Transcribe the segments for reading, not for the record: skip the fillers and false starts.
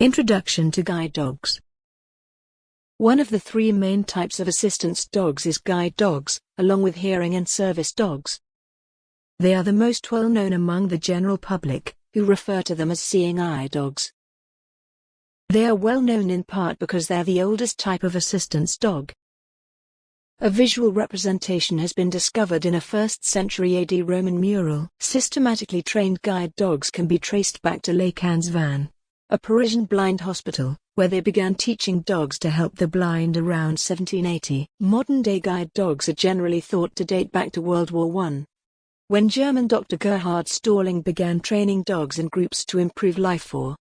Introduction to guide dogs. One of the three main types of assistance dogs is guide dogs, along with hearing and service dogs. They are the most well known among the general public, who refer to them as seeing eye dogs. They are well known in part because they are the oldest type of assistance dog. A visual representation has been discovered in a 1st century AD Roman mural. Systematically trained guide dogs can be traced back to Les Cans-Vannes, a Parisian blind hospital, where they began teaching dogs to help the blind around 1780. Modern-day guide dogs are generally thought to date back to World War I, when German Dr. Gerhard Stalling began training dogs in groups to improve life for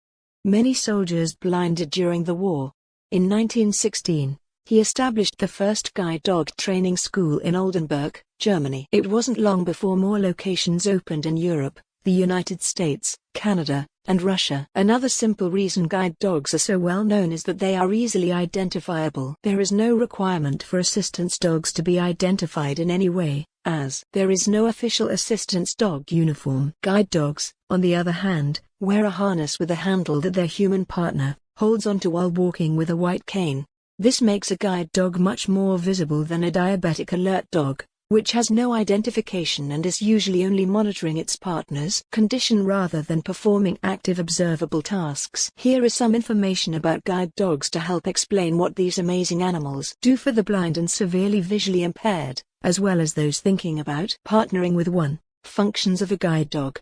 many soldiers blinded during the war. In 1916, he established the first guide dog training school in Oldenburg, Germany. It wasn't long before more locations opened in Europe, the United States, Canada, and Russia. Another simple reason guide dogs are so well known is that they are easily identifiable. There is no requirement for assistance dogs to be identified in any way, as there is no official assistance dog uniform. Guide dogs, on the other hand, wear a harness with a handle that their human partner holds onto while walking with a white cane. This makes a guide dog much more visible than a diabetic alert dog, which has no identification and is usually only monitoring its partner's condition rather than performing active observable tasks. Here is some information about guide dogs to help explain what these amazing animals do for the blind and severely visually impaired, as well as those thinking about partnering with one. Functions of a guide dog.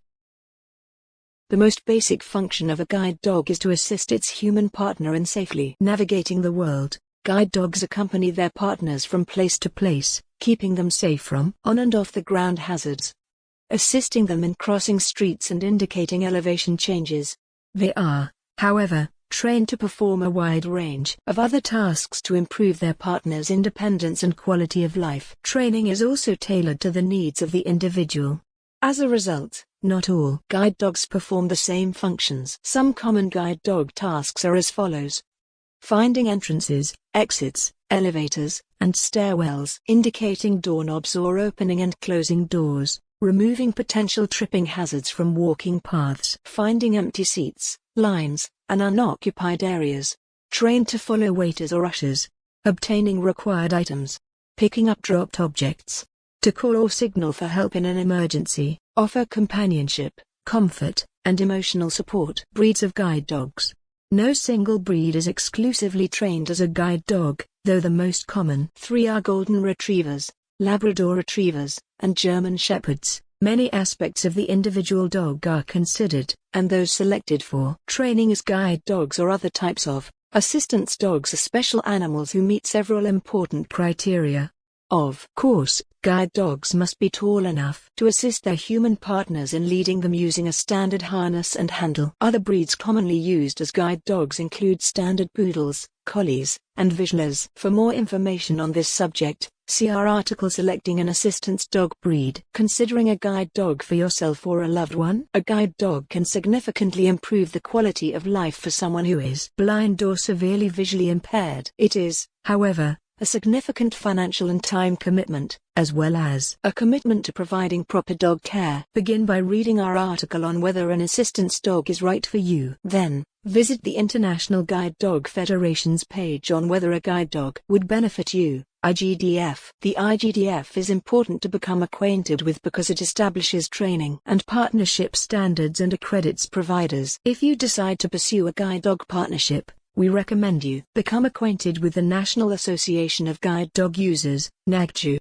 The most basic function of a guide dog is to assist its human partner in safely navigating the world. Guide dogs accompany their partners from place to place, keeping them safe from on and off the ground hazards, assisting them in crossing streets and indicating elevation changes. They are, however, trained to perform a wide range of other tasks to improve their partner's independence and quality of life. Training is also tailored to the needs of the individual. As a result, not all guide dogs perform the same functions. Some common guide dog tasks are as follows: finding entrances, exits, elevators, and stairwells, indicating doorknobs or opening and closing doors, removing potential tripping hazards from walking paths, finding empty seats, lines, and unoccupied areas, trained to follow waiters or ushers, obtaining required items, picking up dropped objects, to call or signal for help in an emergency, offer companionship, comfort, and emotional support. Breeds of guide dogs. No single breed is exclusively trained as a guide dog, though the most common three are Golden Retrievers, Labrador Retrievers, and German Shepherds. Many aspects of the individual dog are considered, and those selected for training as guide dogs or other types of assistance dogs are special animals who meet several important criteria. Of course, guide dogs must be tall enough to assist their human partners in leading them using a standard harness and handle. Other breeds commonly used as guide dogs include standard poodles, collies, and Vizslas. For more information on this subject, see our article Selecting an Assistance Dog Breed. Considering a guide dog for yourself or a loved one? A guide dog can significantly improve the quality of life for someone who is blind or severely visually impaired. It is, however, a significant financial and time commitment, as well as a commitment to providing proper dog care. Begin by reading our article on whether an assistance dog is right for you. Then, visit the International Guide Dog Federation's page on whether a guide dog would benefit you. IGDF. The IGDF is important to become acquainted with because it establishes training and partnership standards and accredits providers. If you decide to pursue a guide dog partnership, we recommend you become acquainted with the National Association of Guide Dog Users, NAGDU.